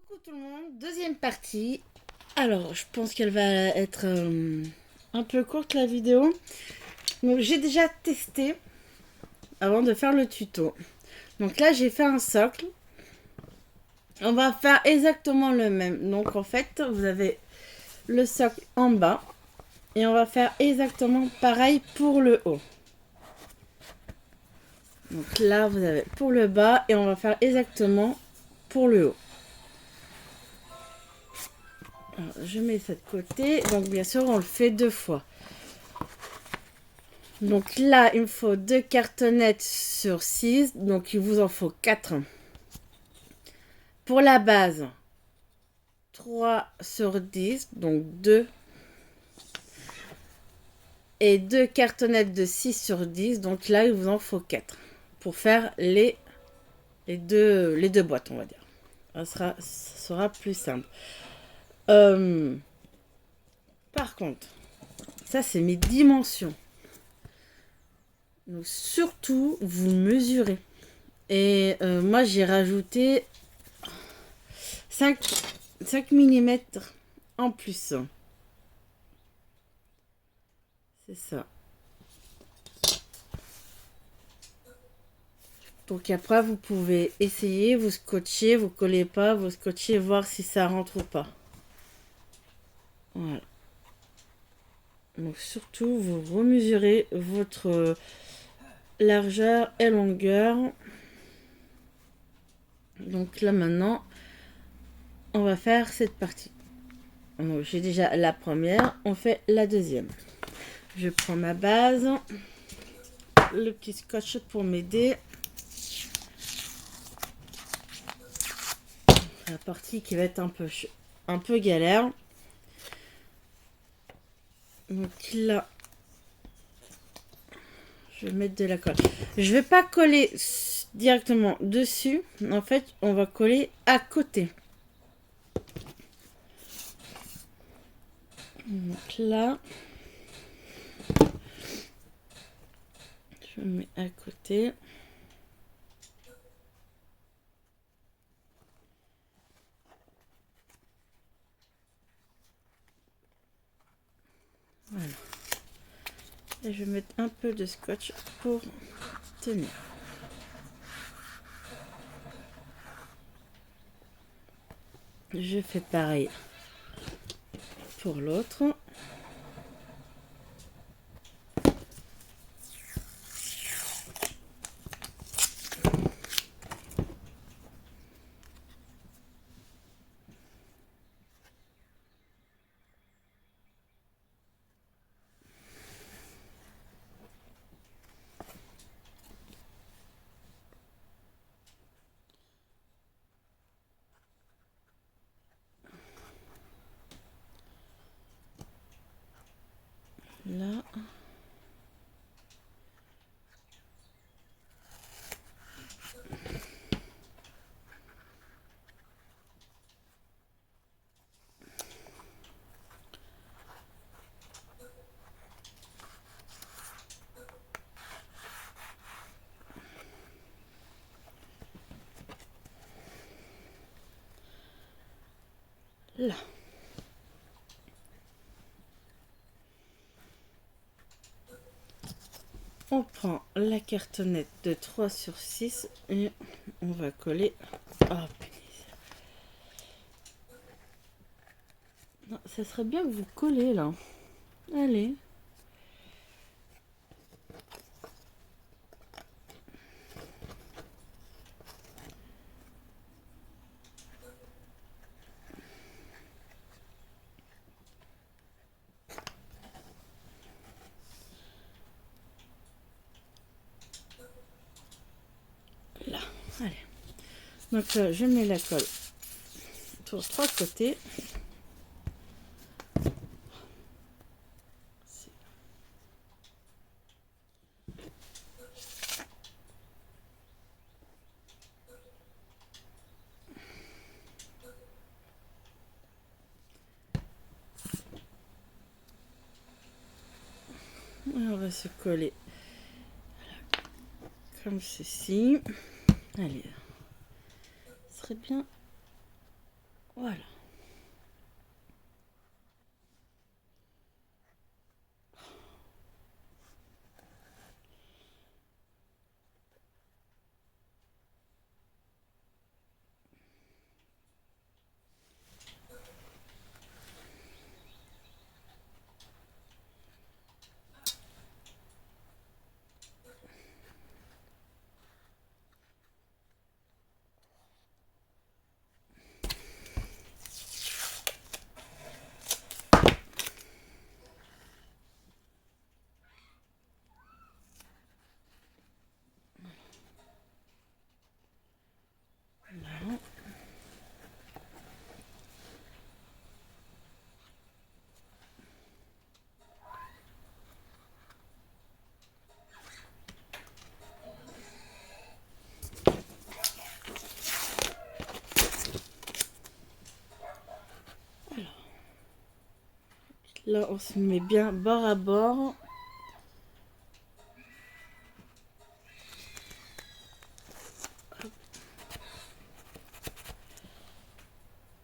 Coucou tout le monde, deuxième partie. Alors, je pense qu'elle va être un peu courte la vidéo. Donc, j'ai déjà testé avant de faire le tuto. Donc là, j'ai fait un socle. On va faire exactement le même. Donc en fait, vous avez le socle en bas. Et on va faire exactement pareil pour le haut. Donc là, vous avez pour le bas et on va faire exactement pour le haut. Alors, je mets ça de côté. Donc bien sûr, on le fait deux fois. Donc là, il me faut 2 cartonnettes sur 6. Donc il vous en faut 4. Pour la base, 3 sur 10. Donc 2. Et 2 cartonnettes de 6 sur 10. Donc là, il vous en faut 4. Pour faire les deux boîtes, on va dire. Ça sera plus simple. Euh, Par contre, ça c'est mes dimensions. Donc surtout, vous mesurez. Et moi, j'ai rajouté 5 millimètres en plus. C'est ça. Donc après, vous pouvez essayer, vous scotchez, vous collez pas, vous scotchez, voir si ça rentre ou pas. Voilà. Donc surtout, vous remesurez votre largeur et longueur. Donc là maintenant, on va faire cette partie. Donc j'ai déjà la première, on fait la deuxième. Je prends ma base, le petit scotch pour m'aider. La partie qui va être un peu galère. Donc là, je vais mettre de la colle. Je vais pas coller directement dessus. En fait, on va coller à côté. Donc là, je mets à côté. Voilà. Et je vais mettre un peu de scotch pour tenir. Je fais pareil pour l'autre. Là. Là. On prend la cartonnette de 3 sur 6 et on va coller. Oh, non, ça serait bien que vous collez là. Allez. Là. Allez. Donc je mets la colle sur 3 côtés. Et on va se coller comme ceci. Allez. Ce serait bien Voilà. Voilà. Là, on se met bien bord à bord.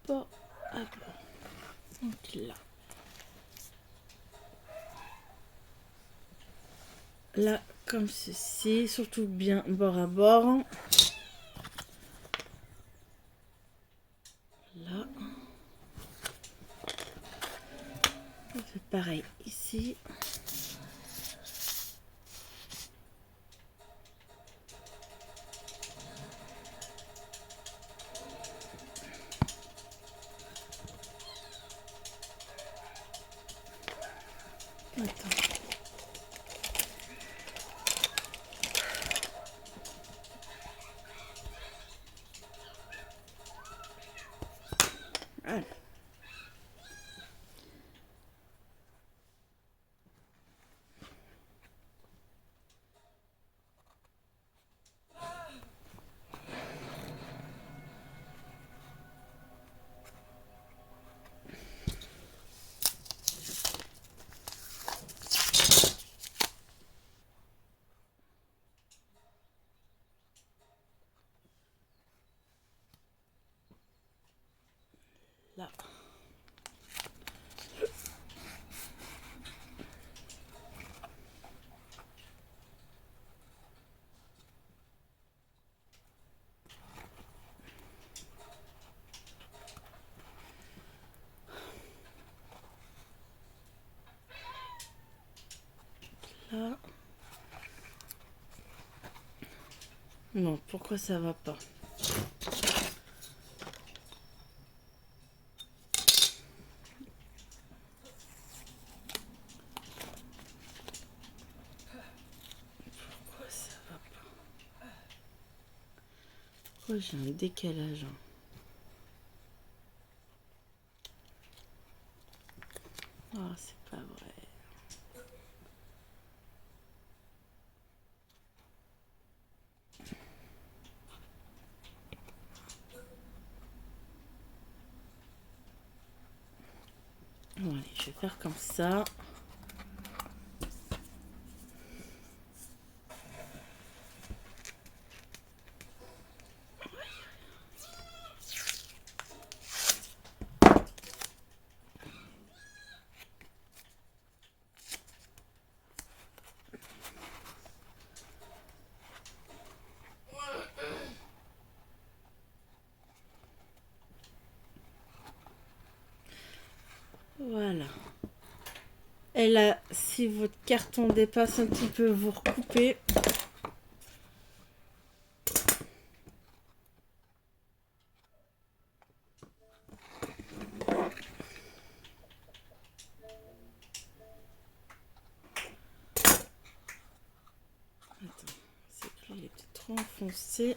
Bord à bord. Donc là. Là, comme ceci, surtout bien bord à bord. Là. On fait pareil ici. Attends. Voilà. Là. Là. Non, pourquoi ça va pas? Pourquoi ça va pas? Pourquoi j'ai un décalage? Ah, c'est pas vrai. Bon, allez, je vais faire comme ça. Voilà. Et là, si votre carton dépasse un petit peu, vous recoupez. Attends, c'est que lui, il était trop enfoncé.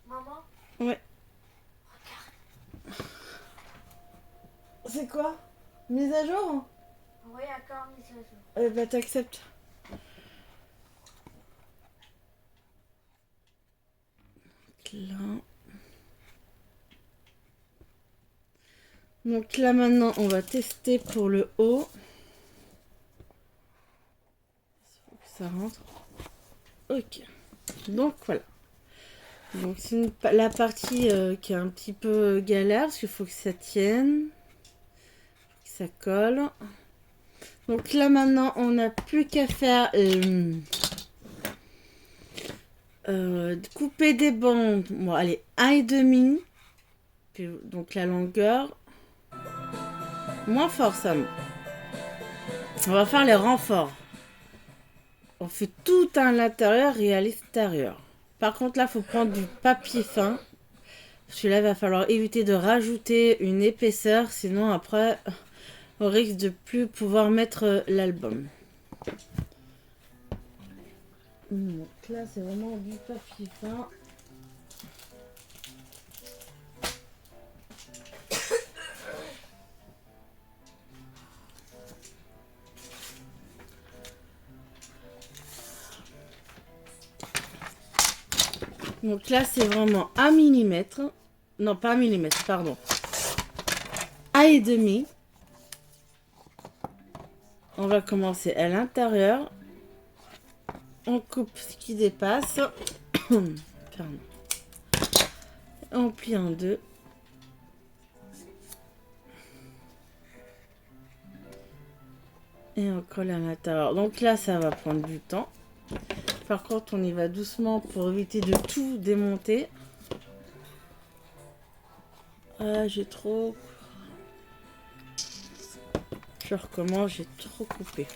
Maman, Ouais. regarde. C'est quoi? Mise à jour? Oui, d'accord, mise à jour. Eh bah, t'acceptes. Là. Donc là, maintenant, on va tester pour le haut. Ça rentre. Ok. Donc voilà. Donc c'est la partie qui est un petit peu galère parce qu'il faut que ça tienne, que ça colle. Donc là maintenant on n'a plus qu'à faire couper des bandes. Bon allez, 1,5. Puis, donc la longueur. Moins fort ça. On va faire les renforts. On fait tout à l'intérieur et à l'extérieur. Par contre, là, il faut prendre du papier fin. Parce que là, il va falloir éviter de rajouter une épaisseur. Sinon, après, on risque de plus pouvoir mettre l'album. Donc là, c'est vraiment du papier fin. Donc là, c'est vraiment 1 millimètre. Non, pas 1 millimètre, pardon. 1,5. On va commencer à l'intérieur. On coupe ce qui dépasse. Pardon. On plie en deux. Et on colle à l'intérieur. Donc là, ça va prendre du temps. Par contre, on y va doucement pour éviter de tout démonter. Ah, j'ai trop... Je recommence, j'ai trop coupé.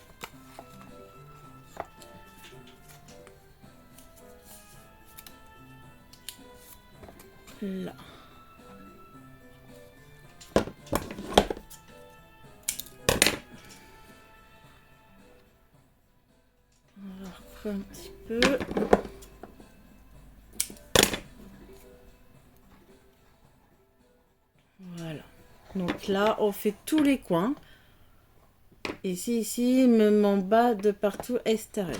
Là. On va recouper un petit peu. Voilà. Donc là, on fait tous les coins. Ici, même en bas de partout extérieur.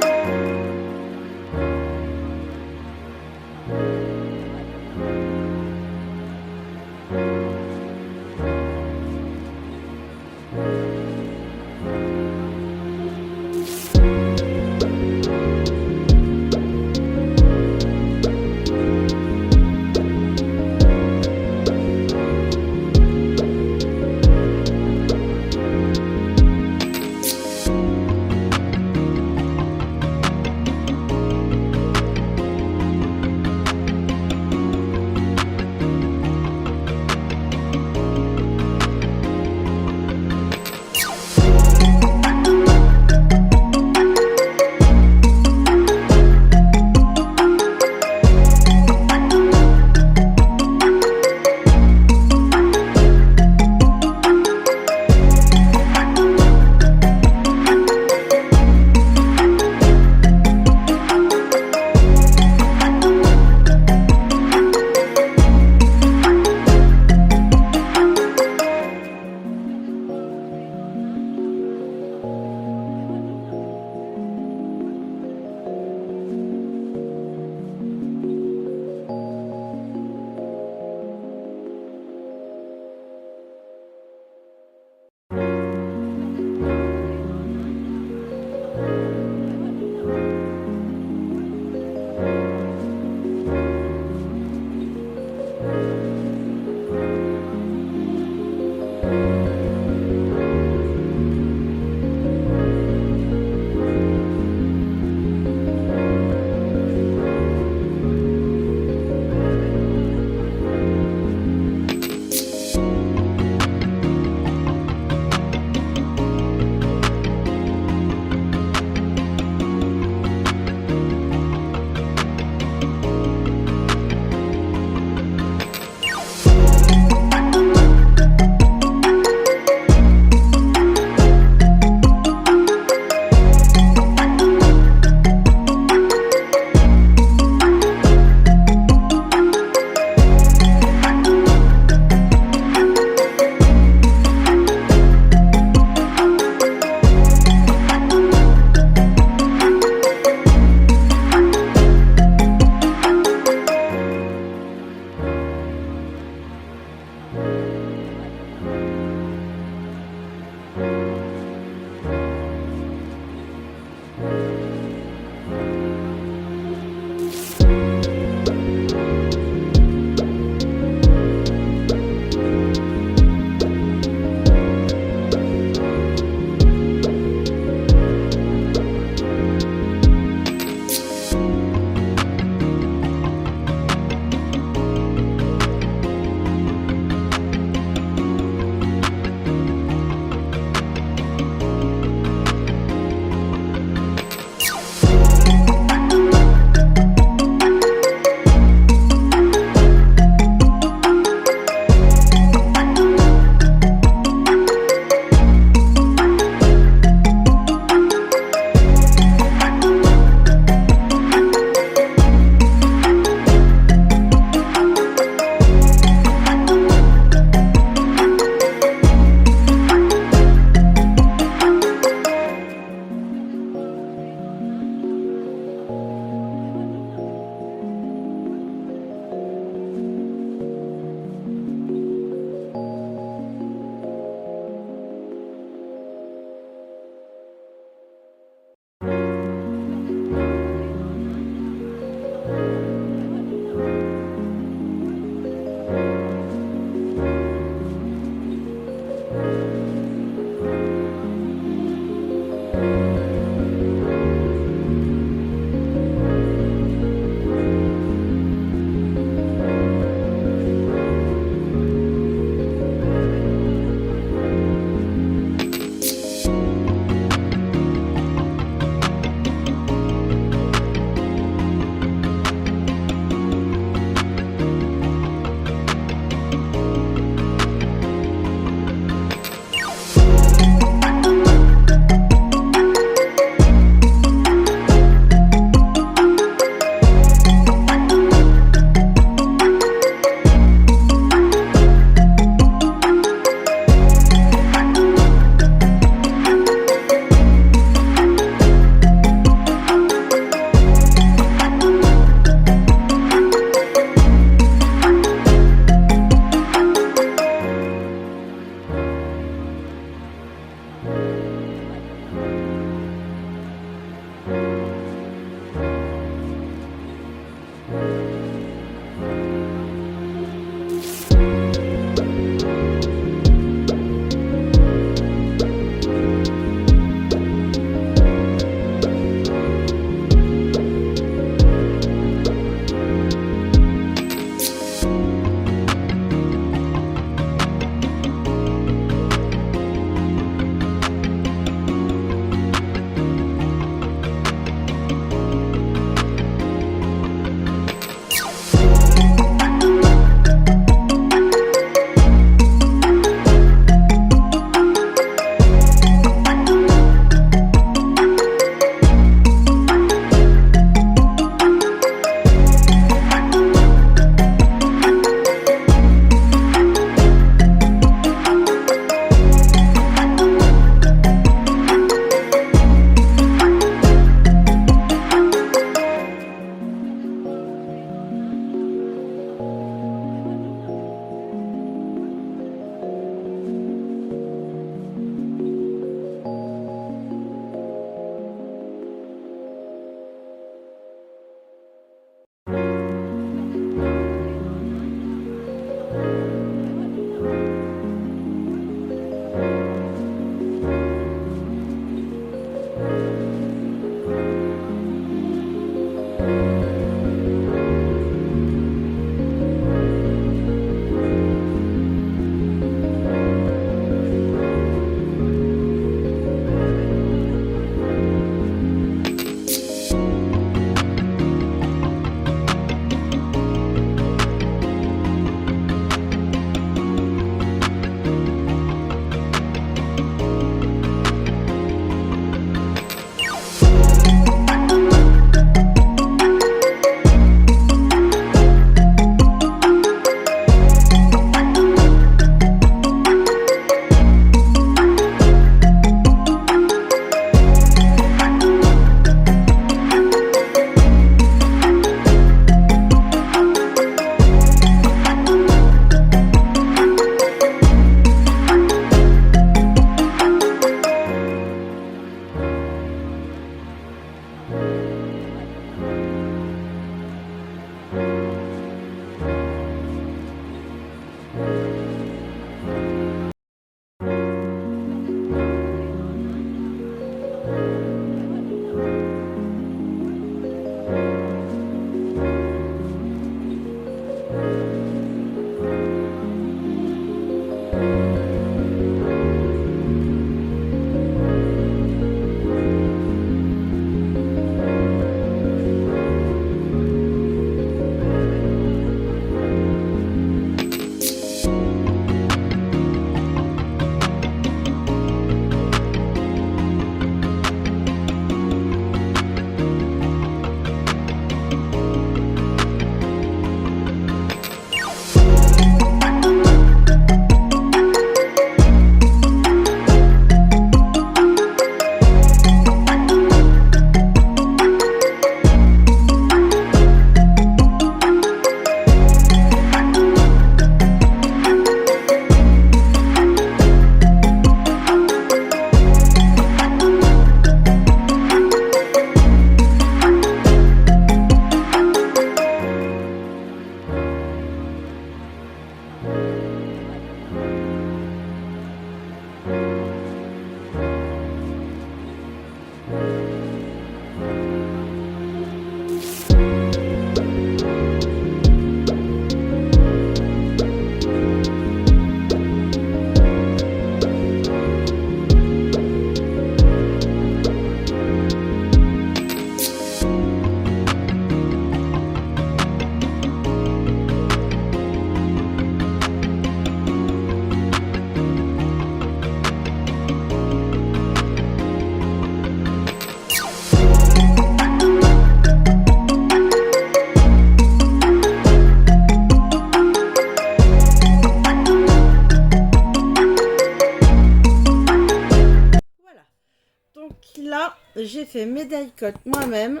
Là, j'ai fait mes die-cut moi-même.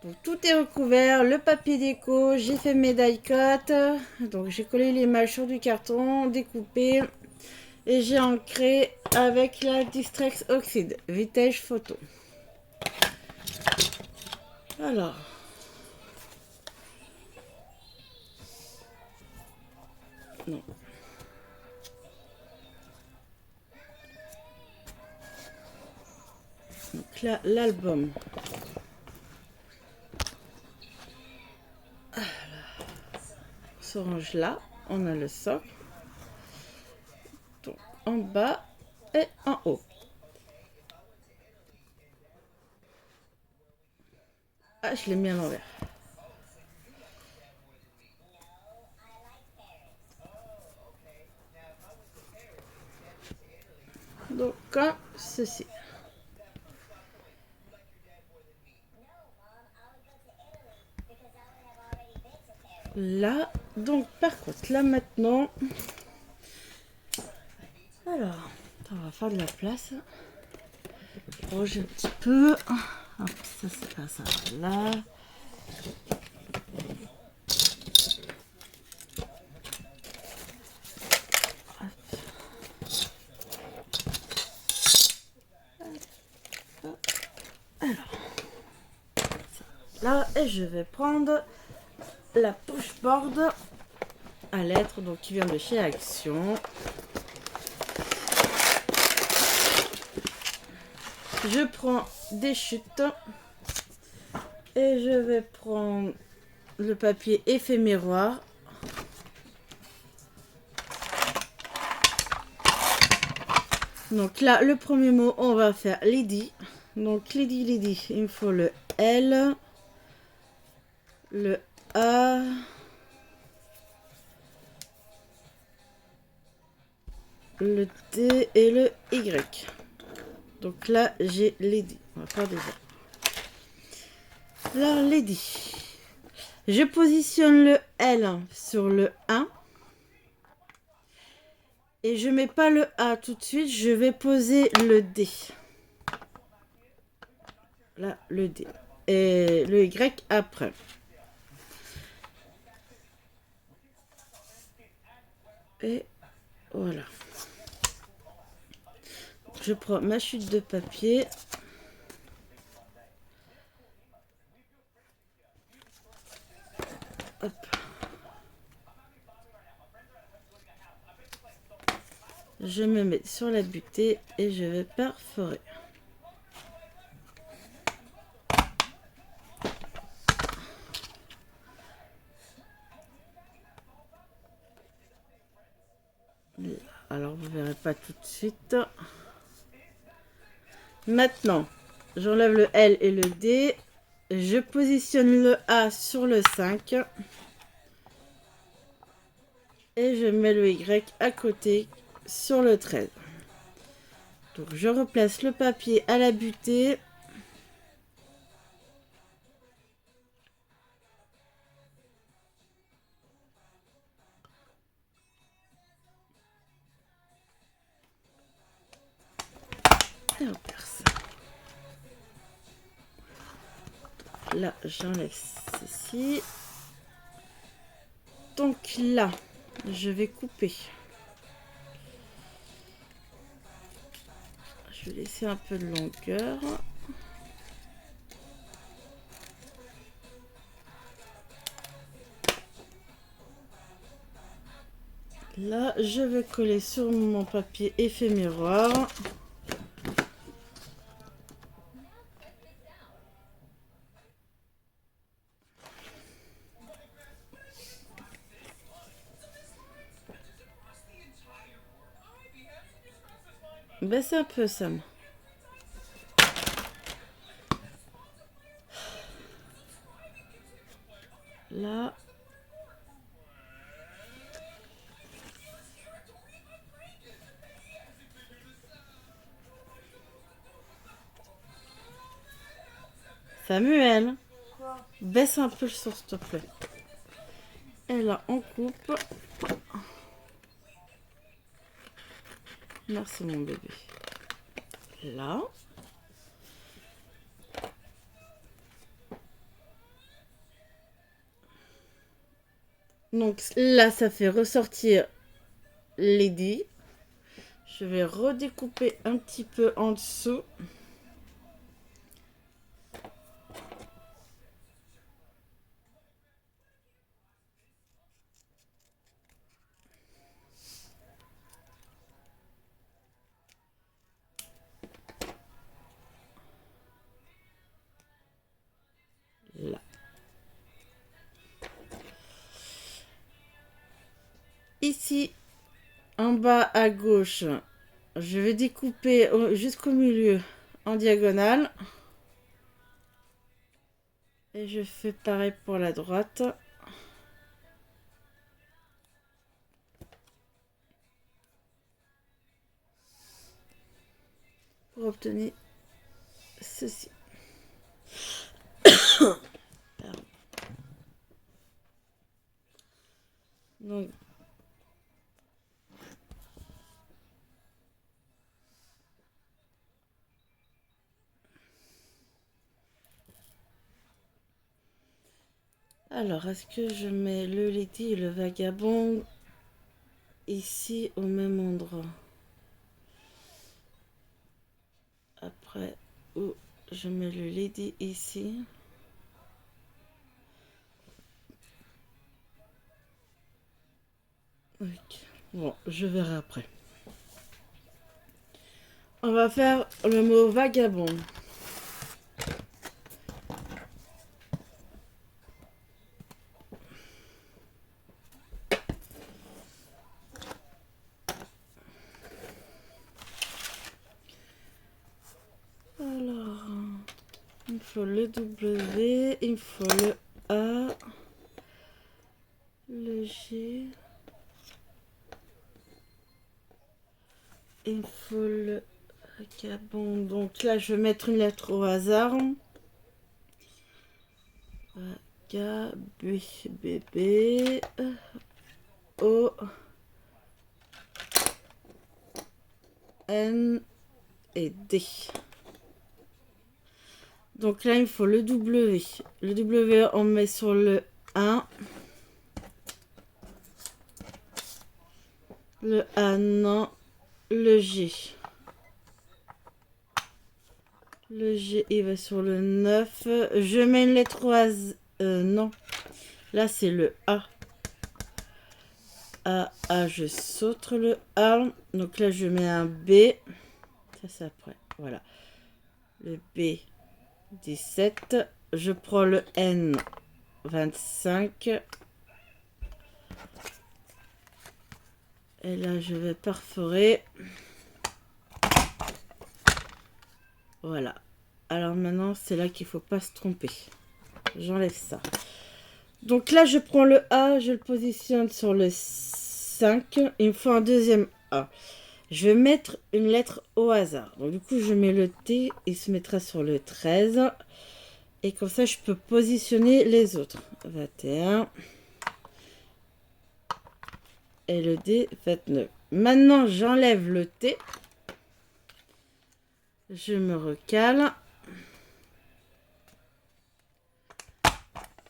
Donc tout est recouvert, le papier déco, j'ai fait mes die-cut. Donc j'ai collé l'image sur du carton, découpé. Et j'ai ancré avec la Distrex Oxide, Vintage Photo. Alors. Non. Donc là, l'album. Se range là. On a le socle. Donc en bas et en haut. Ah, je l'ai mis à l'envers. Donc comme ceci. Là, donc par contre, là maintenant, alors, on va faire de la place. Ranger un petit peu. Hop, ça c'est pas ça. Là. Là, et je vais prendre la pushboard à lettres, donc qui vient de chez Action. Je prends des chutes et je vais prendre le papier effet miroir. Donc là, le premier mot, on va faire Lady. Donc Lady, il me faut le L, le A, le D et le Y. Donc là, j'ai Lady. On va faire déjà. Alors, Lady. Je positionne le L sur le 1. Et je mets pas le A tout de suite. Je vais poser le D. Là, le D. Et le Y après. Et voilà. Je prends ma chute de papier. Hop. Je me mets sur la butée et je vais perforer. Alors vous verrez pas tout de suite. Maintenant, j'enlève le L et le D. Je positionne le A sur le 5. Et je mets le Y à côté sur le 13. Donc je replace le papier à la butée. Et on perce. Là, j'enlève ceci. Donc là, je vais couper. Je vais laisser un peu de longueur. Là, je vais coller sur mon papier effet miroir. Baisse un peu, Sam. Là. Samuel, Quoi? baisse un peu le son, s'il te plaît. Et là, on coupe. Merci, mon bébé. Là. Donc là, ça fait ressortir les dés. Je vais redécouper un petit peu en dessous. Là. Ici, en bas à gauche, je vais découper jusqu'au milieu en diagonale. Et je fais pareil pour la droite. Pour obtenir ceci. Donc, alors, est-ce que je mets le Lady et le Vagabond ici au même endroit? Après, où je mets le Lady ici. Ok. Bon, je verrai après. On va faire le mot vagabond. Alors, il me faut le W, il me faut le A, le G, il me faut le vagabond. Donc là, je vais mettre une lettre au hasard. B, B, O, N et D. Donc là, il me faut le W. Le W, on met sur le 1. Le A, non. Le G. Le G, il va sur le 9. Je mets une lettre au hasard. Non. Là, c'est le A. A, je saute le A. Donc là, je mets un B. Ça, c'est après. Voilà. Le B, 17. Je prends le N, 25. Et là, je vais perforer. Voilà. Alors maintenant, c'est là qu'il ne faut pas se tromper. J'enlève ça. Donc là, je prends le A, je le positionne sur le 5. Il me faut un deuxième A. Je vais mettre une lettre au hasard. Donc du coup, je mets le T, il se mettra sur le 13. Et comme ça, je peux positionner les autres. 21. Et le D, 29. Maintenant, j'enlève le T. Je me recale.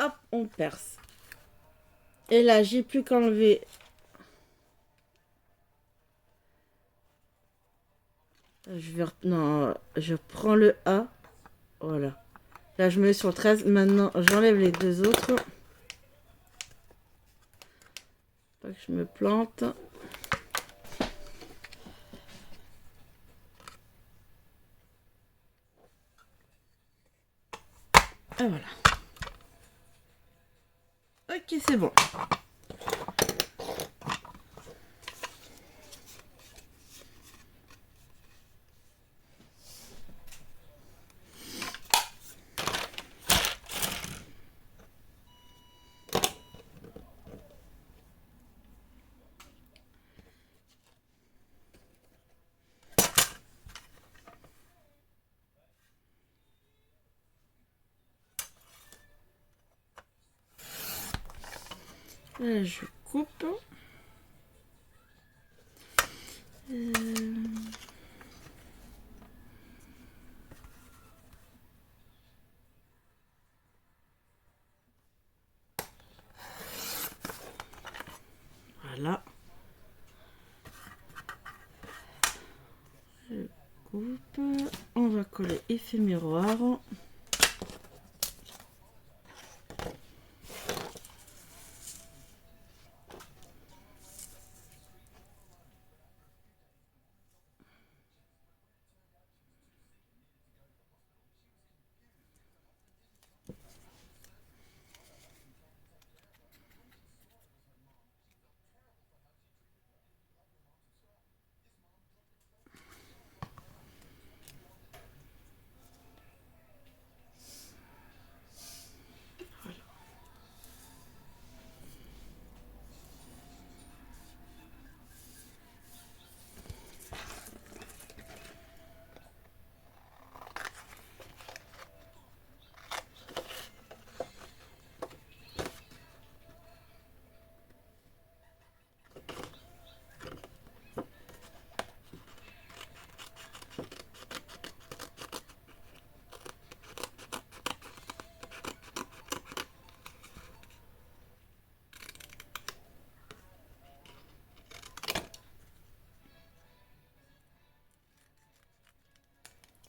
Hop, on perce. Et là, j'ai plus qu'enlever. Non, je prends le A. Voilà. Là, je me mets sur le 13. Maintenant, j'enlève les deux autres. Pas que je me plante. Et voilà. Ok, c'est bon. Là, je coupe. Voilà. Je coupe. On va coller effet miroir.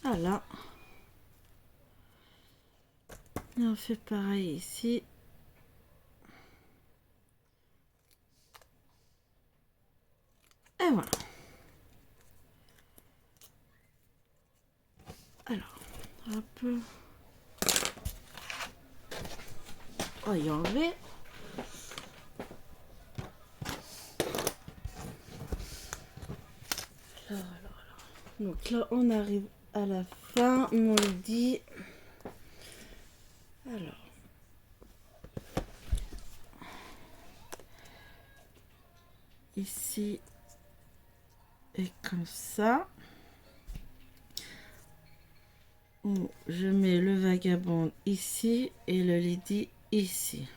Voilà. Et on fait pareil ici. Et voilà. Alors, hop. On va y enlever. Alors. Donc là, on arrive à la fin. On le dit. Alors. Ici. Et comme ça. Je mets le vagabond ici et le lady ici.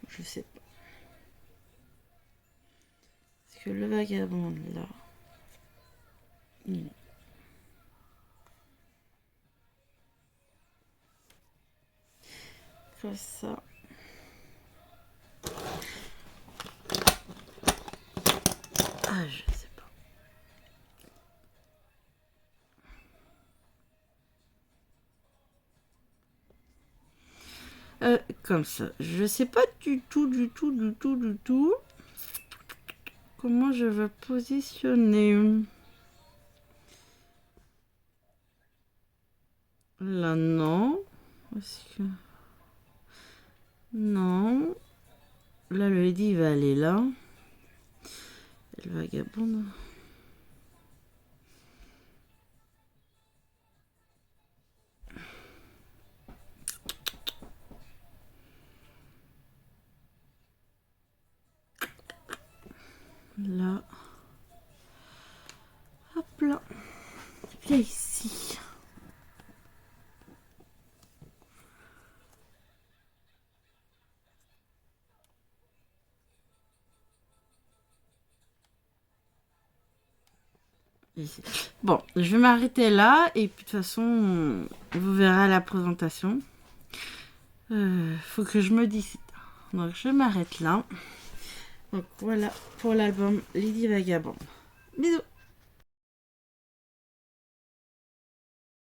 Je sais pas. Parce que le vagabond là. Comme ça. Ah, je sais pas. Comme ça. Je sais pas du tout comment je veux positionner. Là, non. Parce que... Non. Là, le lady, il va aller là. Et le vagabond... Là. Hop là. Viens ici. Ici. Bon, je vais m'arrêter là et puis de toute façon, vous verrez la présentation. Faut que je me décide. Donc je m'arrête là. Donc voilà pour l'album Lady Vagabond. Bisous.